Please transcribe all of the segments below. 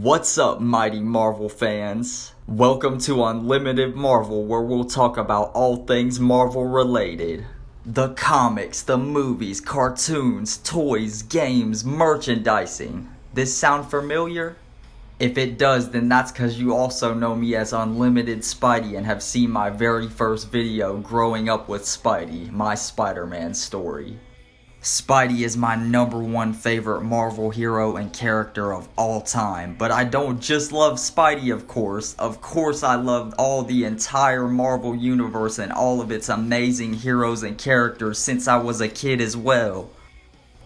What's up, mighty Marvel fans? Welcome to Unlimited Marvel, where we'll talk about all things Marvel related. The comics, the movies, cartoons, toys, games, merchandising. This sound familiar? If it does, then that's cause you also know me as Unlimited Spidey and have seen my very first video growing up with Spidey, my Spider-Man story. Spidey is my #1 favorite Marvel hero and character of all time, but I don't just love Spidey, of course. Of course I love all the entire Marvel universe and all of its amazing heroes and characters since I was a kid as well.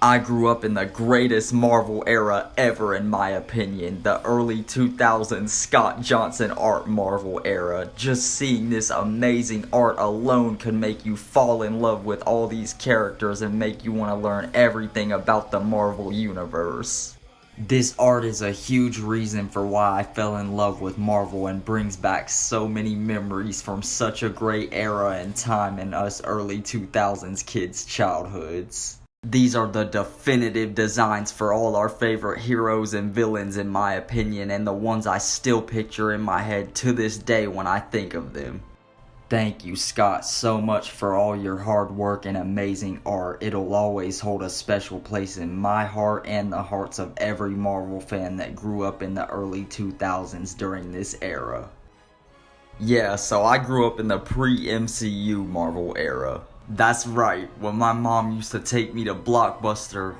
I grew up in the greatest Marvel era ever, in my opinion, the early 2000s Scott Johnson art Marvel era. Just seeing this amazing art alone could make you fall in love with all these characters and make you want to learn everything about the Marvel universe. This art is a huge reason for why I fell in love with Marvel and brings back so many memories from such a great era and time in us early 2000s kids' childhoods. These are the definitive designs for all our favorite heroes and villains, in my opinion, and the ones I still picture in my head to this day when I think of them. Thank you, Scott, so much for all your hard work and amazing art. It'll always hold a special place in my heart and the hearts of every Marvel fan that grew up in the early 2000s during this era. Yeah, so I grew up in the pre-MCU Marvel era. That's right, when my mom used to take me to Blockbuster,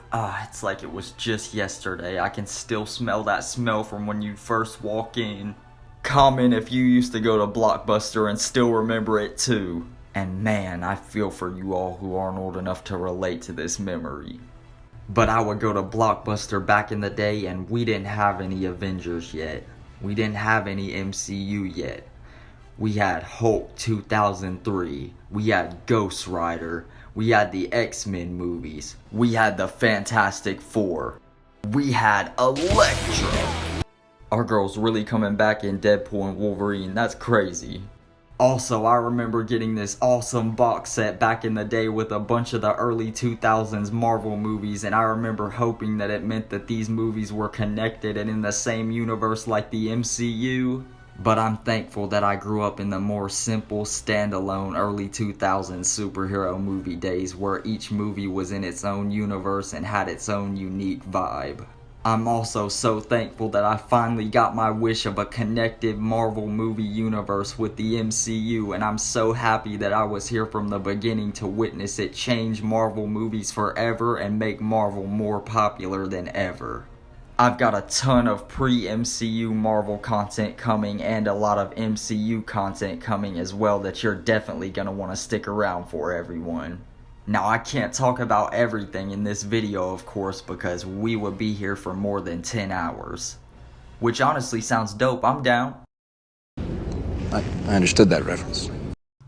it's like it was just yesterday. I can still smell that smell from when you first walk in. Comment if you used to go to Blockbuster and still remember it too. And man, I feel for you all who aren't old enough to relate to this memory. But I would go to Blockbuster back in the day and we didn't have any Avengers yet. We didn't have any MCU yet. We had Hulk 2003, we had Ghost Rider, we had the X-Men movies, we had the Fantastic Four, we had Elektra. Our girl's really coming back in Deadpool and Wolverine, that's crazy. Also, I remember getting this awesome box set back in the day with a bunch of the early 2000s Marvel movies, and I remember hoping that it meant that these movies were connected and in the same universe like the MCU. But I'm thankful that I grew up in the more simple, standalone early 2000s superhero movie days where each movie was in its own universe and had its own unique vibe. I'm also so thankful that I finally got my wish of a connected Marvel movie universe with the MCU, and I'm so happy that I was here from the beginning to witness it change Marvel movies forever and make Marvel more popular than ever. I've got a ton of pre-MCU Marvel content coming and a lot of MCU content coming as well that you're definitely going to want to stick around for, everyone. Now, I can't talk about everything in this video, of course, because we would be here for more than 10 hours. Which honestly sounds dope, I'm down. I understood that reference.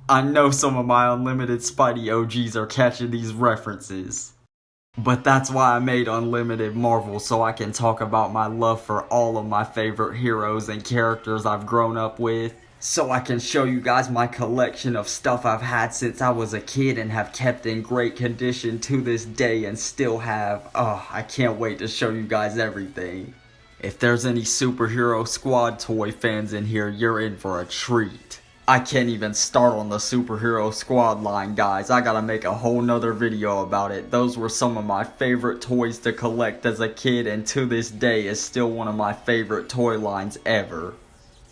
I know some of my Unlimited Spidey OGs are catching these references. But that's why I made Unlimited Marvel, so I can talk about my love for all of my favorite heroes and characters I've grown up with. So I can show you guys my collection of stuff I've had since I was a kid and have kept in great condition to this day and still have. I can't wait to show you guys everything. If there's any Superhero Squad toy fans in here, you're in for a treat. I can't even start on the Superhero Squad line, guys. I gotta make a whole nother video about it. Those were some of my favorite toys to collect as a kid, and to this day is still one of my favorite toy lines ever.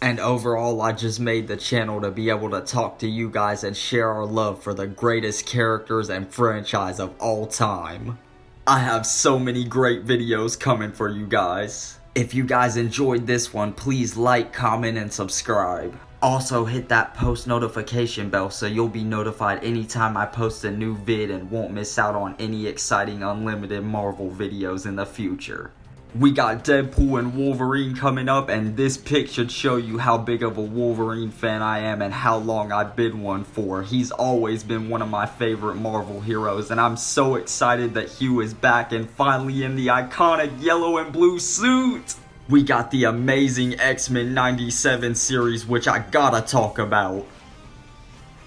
And overall, I just made the channel to be able to talk to you guys and share our love for the greatest characters and franchise of all time. I have so many great videos coming for you guys. If you guys enjoyed this one, please like, comment, and subscribe. Also, hit that post notification bell so you'll be notified anytime I post a new vid and won't miss out on any exciting Unlimited Marvel videos in the future. We got Deadpool and Wolverine coming up, and this pic should show you how big of a Wolverine fan I am and how long I've been one for. He's always been one of my favorite Marvel heroes, and I'm so excited that Hugh is back and finally in the iconic yellow and blue suit. We got the amazing X-Men '97 series, which I gotta talk about.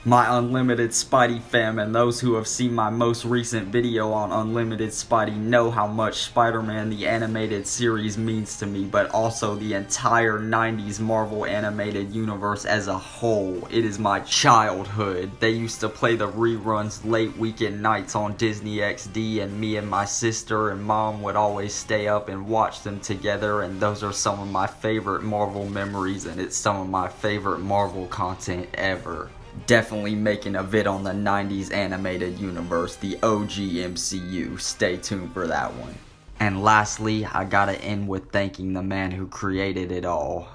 My Unlimited Spidey fam and those who have seen my most recent video on Unlimited Spidey know how much Spider-Man the animated series means to me, but also the entire 90s Marvel animated universe as a whole. It is my childhood. They used to play the reruns late weekend nights on Disney XD, and me and my sister and mom would always stay up and watch them together, and those are some of my favorite Marvel memories, and it's some of my favorite Marvel content ever. Definitely making a vid on the 90s animated universe, the OG MCU. Stay tuned for that one. And lastly, I gotta end with thanking the man who created it all.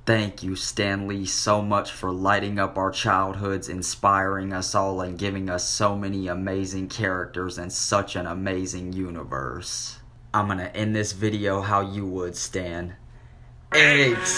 Thank you, Stan Lee, so much for lighting up our childhoods, inspiring us all, and giving us so many amazing characters and such an amazing universe. I'm gonna end this video how you would, Stan. Excelsior!